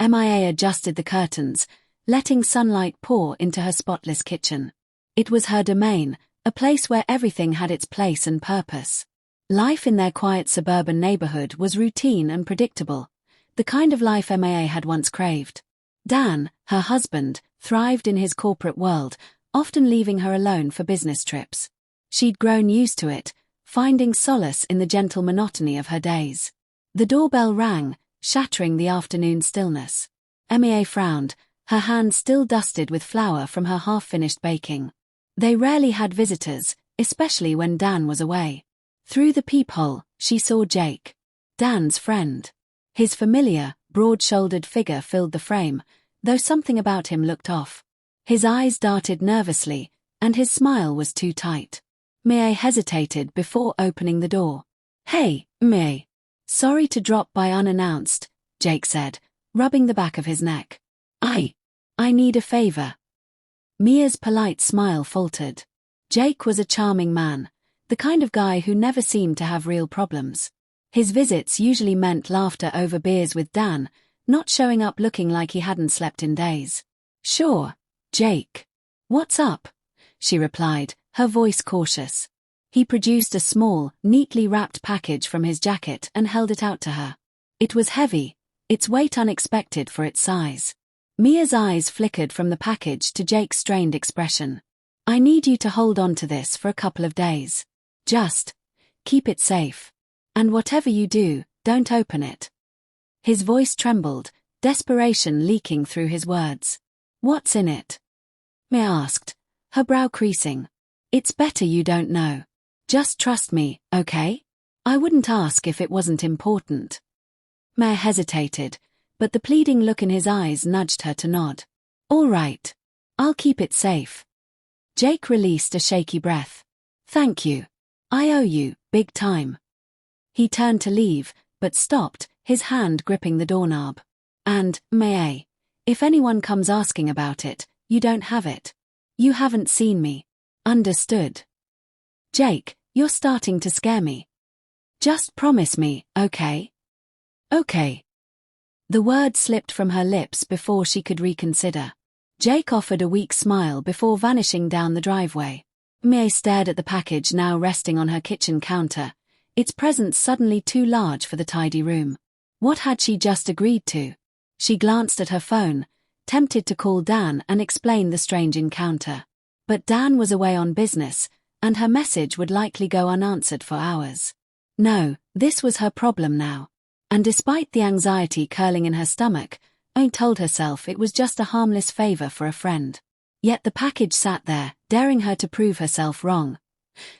MIA adjusted the curtains, letting sunlight pour into her spotless kitchen. It was her domain, a place where everything had its place and purpose. Life in their quiet suburban neighborhood was routine and predictable, the kind of life MIA had once craved. Dan, her husband, thrived in his corporate world, often leaving her alone for business trips. She'd grown used to it, finding solace in the gentle monotony of her days. The doorbell rang, shattering the afternoon stillness. MIA frowned, her hands still dusted with flour from her half-finished baking. They rarely had visitors, especially when Dan was away. Through the peephole, she saw Jake, Dan's friend. His familiar, broad-shouldered figure filled the frame, though something about him looked off. His eyes darted nervously, and his smile was too tight. MIA hesitated before opening the door. "Hey, MIA. Sorry to drop by unannounced," Jake said, rubbing the back of his neck. I need a favor." Mia's polite smile faltered. Jake was a charming man, the kind of guy who never seemed to have real problems. His visits usually meant laughter over beers with Dan, not showing up looking like he hadn't slept in days. "Sure, Jake. What's up?" she replied, her voice cautious. He produced a small, neatly wrapped package from his jacket and held it out to her. It was heavy, its weight unexpected for its size. Mia's eyes flickered from the package to Jake's strained expression. "I need you to hold on to this for a couple of days. Just keep it safe. And whatever you do, don't open it." His voice trembled, desperation leaking through his words. "What's in it?" Mia asked, her brow creasing. "It's better you don't know. Just trust me, okay? I wouldn't ask if it wasn't important." Mia hesitated, but the pleading look in his eyes nudged her to nod. "All right. I'll keep it safe." Jake released a shaky breath. "Thank you. I owe you, big time." He turned to leave, but stopped, his hand gripping the doorknob. "And, Mia, if anyone comes asking about it, you don't have it. You haven't seen me. Understood?" "Jake, you're starting to scare me. Just promise me, okay?" "Okay." The word slipped from her lips before she could reconsider. Jake offered a weak smile before vanishing down the driveway. Mia stared at the package now resting on her kitchen counter, its presence suddenly too large for the tidy room. What had she just agreed to? She glanced at her phone, tempted to call Dan and explain the strange encounter. But Dan was away on business, and her message would likely go unanswered for hours. No, this was her problem now. And despite the anxiety curling in her stomach, Mia told herself it was just a harmless favor for a friend. Yet the package sat there, daring her to prove herself wrong.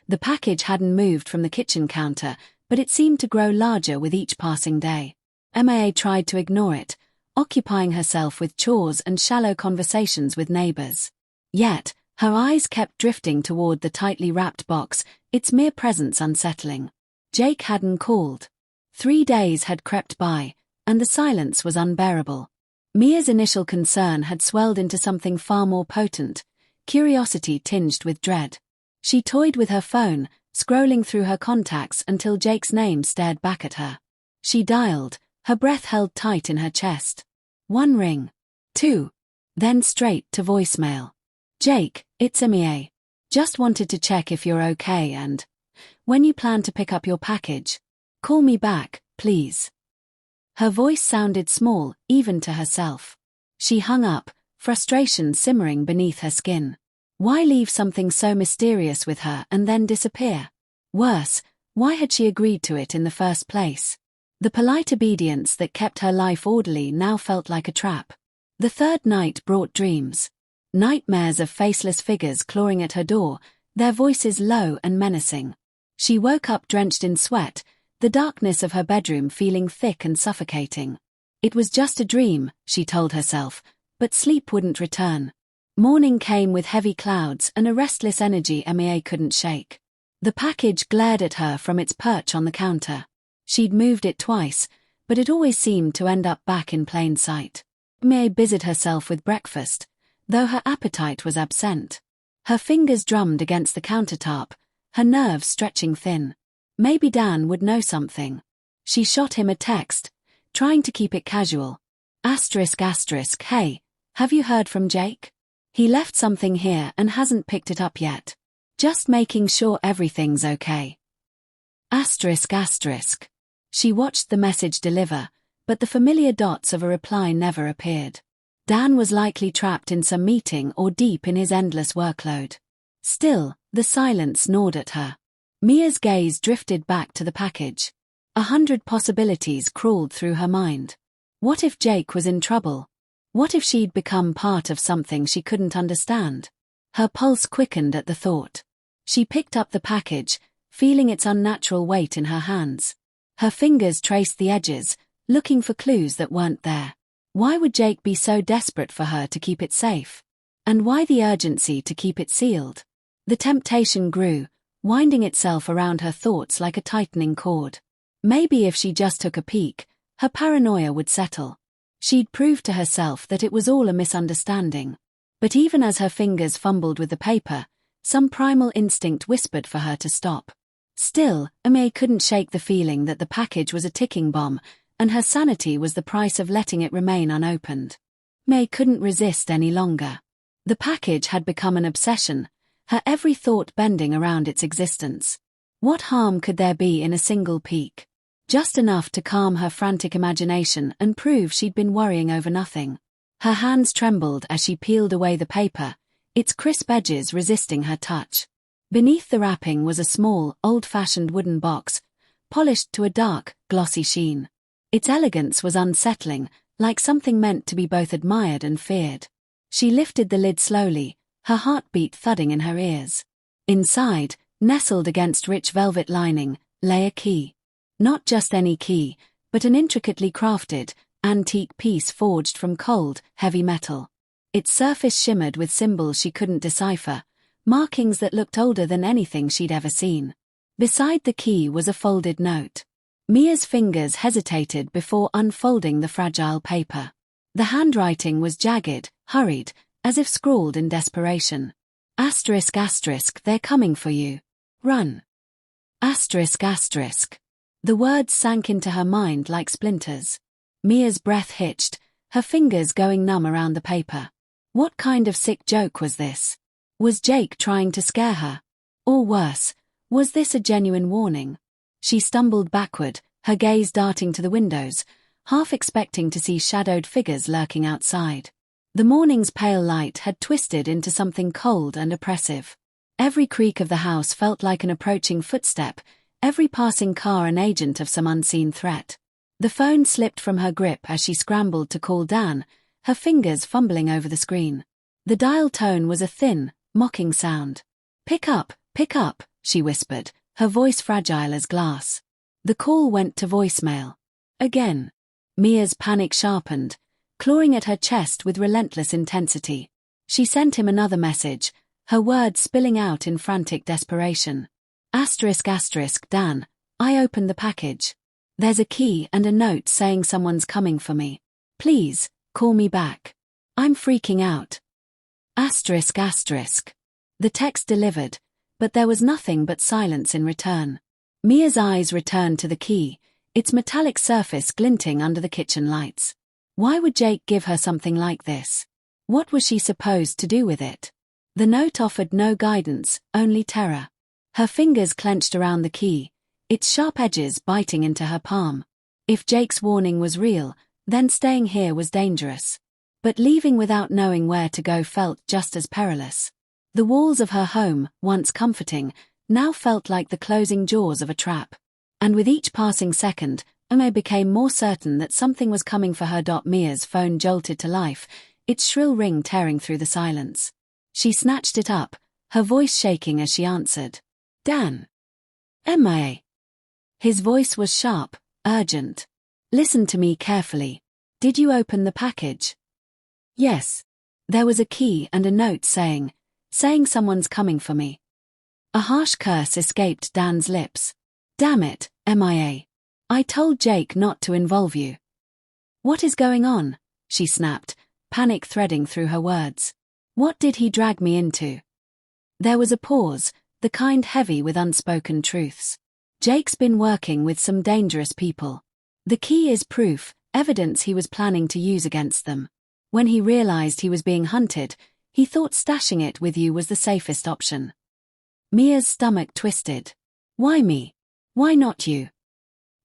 The package hadn't moved from the kitchen counter, but it seemed to grow larger with each passing day. Mia tried to ignore it, occupying herself with chores and shallow conversations with neighbors. Yet, her eyes kept drifting toward the tightly wrapped box, its mere presence unsettling. Jake hadn't called. 3 days had crept by, and the silence was unbearable. Mia's initial concern had swelled into something far more potent, curiosity tinged with dread. She toyed with her phone, scrolling through her contacts until Jake's name stared back at her. She dialed, her breath held tight in her chest. 1 ring. 2. Then straight to voicemail. "Jake, it's Mia. Just wanted to check if you're okay and when you plan to pick up your package. Call me back, please." Her voice sounded small, even to herself. She hung up, frustration simmering beneath her skin. Why leave something so mysterious with her and then disappear? Worse, why had she agreed to it in the first place? The polite obedience that kept her life orderly now felt like a trap. The third night brought dreams. Nightmares of faceless figures clawing at her door, their voices low and menacing. She woke up drenched in sweat, the darkness of her bedroom feeling thick and suffocating. It was just a dream, she told herself, but sleep wouldn't return. Morning came with heavy clouds and a restless energy Mia couldn't shake. The package glared at her from its perch on the counter. She'd moved it twice, but it always seemed to end up back in plain sight. Mia busied herself with breakfast, though her appetite was absent. Her fingers drummed against the countertop, her nerves stretching thin. Maybe Dan would know something. She shot him a text, trying to keep it casual. Hey, have you heard from Jake? He left something here and hasn't picked it up yet. Just making sure everything's okay. She watched the message deliver, but the familiar dots of a reply never appeared. Dan was likely trapped in some meeting or deep in his endless workload. Still, the silence gnawed at her. Mia's gaze drifted back to the package. 100 possibilities crawled through her mind. What if Jake was in trouble? What if she'd become part of something she couldn't understand? Her pulse quickened at the thought. She picked up the package, feeling its unnatural weight in her hands. Her fingers traced the edges, looking for clues that weren't there. Why would Jake be so desperate for her to keep it safe? And why the urgency to keep it sealed? The temptation grew, winding itself around her thoughts like a tightening cord. Maybe if she just took a peek, her paranoia would settle. She'd prove to herself that it was all a misunderstanding. But even as her fingers fumbled with the paper, some primal instinct whispered for her to stop. Still, May couldn't shake the feeling that the package was a ticking bomb, and her sanity was the price of letting it remain unopened. May couldn't resist any longer. The package had become an obsession, her every thought bending around its existence. What harm could there be in a single peek? Just enough to calm her frantic imagination and prove she'd been worrying over nothing. Her hands trembled as she peeled away the paper, its crisp edges resisting her touch. Beneath the wrapping was a small, old-fashioned wooden box, polished to a dark, glossy sheen. Its elegance was unsettling, like something meant to be both admired and feared. She lifted the lid slowly, her heartbeat thudding in her ears. Inside, nestled against rich velvet lining, lay a key. Not just any key, but an intricately crafted, antique piece forged from cold, heavy metal. Its surface shimmered with symbols she couldn't decipher, markings that looked older than anything she'd ever seen. Beside the key was a folded note. Mia's fingers hesitated before unfolding the fragile paper. The handwriting was jagged, hurried, as if scrawled in desperation. They're coming for you. Run. The words sank into her mind like splinters. Mia's breath hitched, her fingers going numb around the paper. What kind of sick joke was this? Was Jake trying to scare her? Or worse, was this a genuine warning? She stumbled backward, her gaze darting to the windows, half expecting to see shadowed figures lurking outside. The morning's pale light had twisted into something cold and oppressive. Every creak of the house felt like an approaching footstep, every passing car an agent of some unseen threat. The phone slipped from her grip as she scrambled to call Dan, her fingers fumbling over the screen. The dial tone was a thin, mocking sound. Pick up, she whispered, her voice fragile as glass. The call went to voicemail. Again. Mia's panic sharpened, clawing at her chest with relentless intensity. She sent him another message, her words spilling out in frantic desperation. Dan, I opened the package. There's a key and a note saying someone's coming for me. Please, call me back. I'm freaking out. The text delivered, but there was nothing but silence in return. Mia's eyes returned to the key, its metallic surface glinting under the kitchen lights. Why would Jake give her something like this? What was she supposed to do with it? The note offered no guidance, only terror. Her fingers clenched around the key, its sharp edges biting into her palm. If Jake's warning was real, then staying here was dangerous. But leaving without knowing where to go felt just as perilous. The walls of her home, once comforting, now felt like the closing jaws of a trap. And with each passing second, May became more certain that something was coming for her. Mia's phone jolted to life, its shrill ring tearing through the silence. She snatched it up, her voice shaking as she answered. Dan. MIA. His voice was sharp, urgent. Listen to me carefully. Did you open the package? Yes. There was a key and a note saying someone's coming for me. A harsh curse escaped Dan's lips. Damn it, MIA. I told Jake not to involve you. What is going on? She snapped, panic threading through her words. What did he drag me into? There was a pause, the kind heavy with unspoken truths. Jake's been working with some dangerous people. The key is proof, evidence he was planning to use against them. When he realized he was being hunted, he thought stashing it with you was the safest option. Mia's stomach twisted. Why me? Why not you?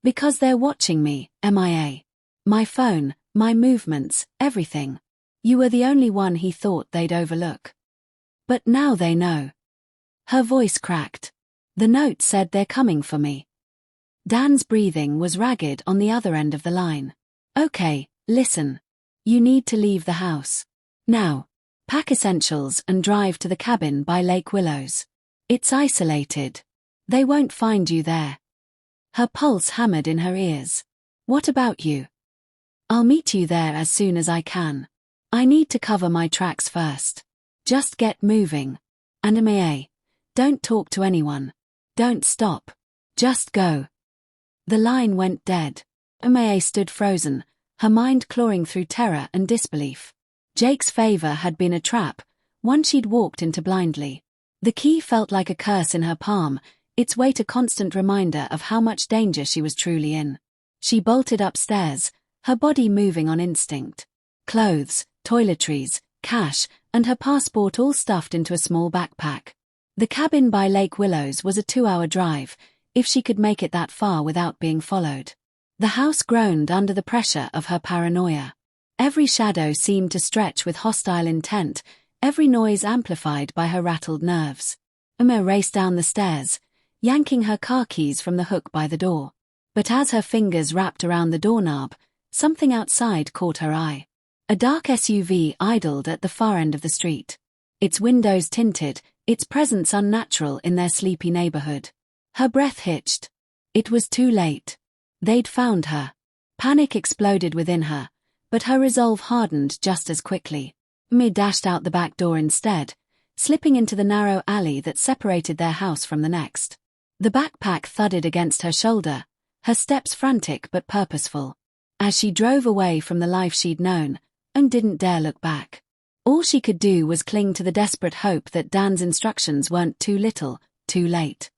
Because they're watching me, MIA. My phone, my movements, everything. You were the only one he thought they'd overlook. But now they know. Her voice cracked. The note said they're coming for me. Dan's breathing was ragged on the other end of the line. Okay, listen. You need to leave the house. Now. Pack essentials and drive to the cabin by Lake Willows. It's isolated. They won't find you there. Her pulse hammered in her ears. What about you? I'll meet you there as soon as I can. I need to cover my tracks first. Just get moving. And MIA. Don't talk to anyone. Don't stop. Just go. The line went dead. MIA stood frozen, her mind clawing through terror and disbelief. Jake's favor had been a trap, one she'd walked into blindly. The key felt like a curse in her palm, its weight a constant reminder of how much danger she was truly in. She bolted upstairs, her body moving on instinct. Clothes, toiletries, cash, and her passport all stuffed into a small backpack. The cabin by Lake Willows was a 2-hour drive, if she could make it that far without being followed. The house groaned under the pressure of her paranoia. Every shadow seemed to stretch with hostile intent, every noise amplified by her rattled nerves. Uma raced down the stairs, yanking her car keys from the hook by the door. But as her fingers wrapped around the doorknob, something outside caught her eye. A dark SUV idled at the far end of the street. Its windows tinted, its presence unnatural in their sleepy neighborhood. Her breath hitched. It was too late. They'd found her. Panic exploded within her, but her resolve hardened just as quickly. Uma dashed out the back door instead, slipping into the narrow alley that separated their house from the next. The backpack thudded against her shoulder, her steps frantic but purposeful. As she drove away from the life she'd known, and didn't dare look back. All she could do was cling to the desperate hope that Dan's instructions weren't too little, too late.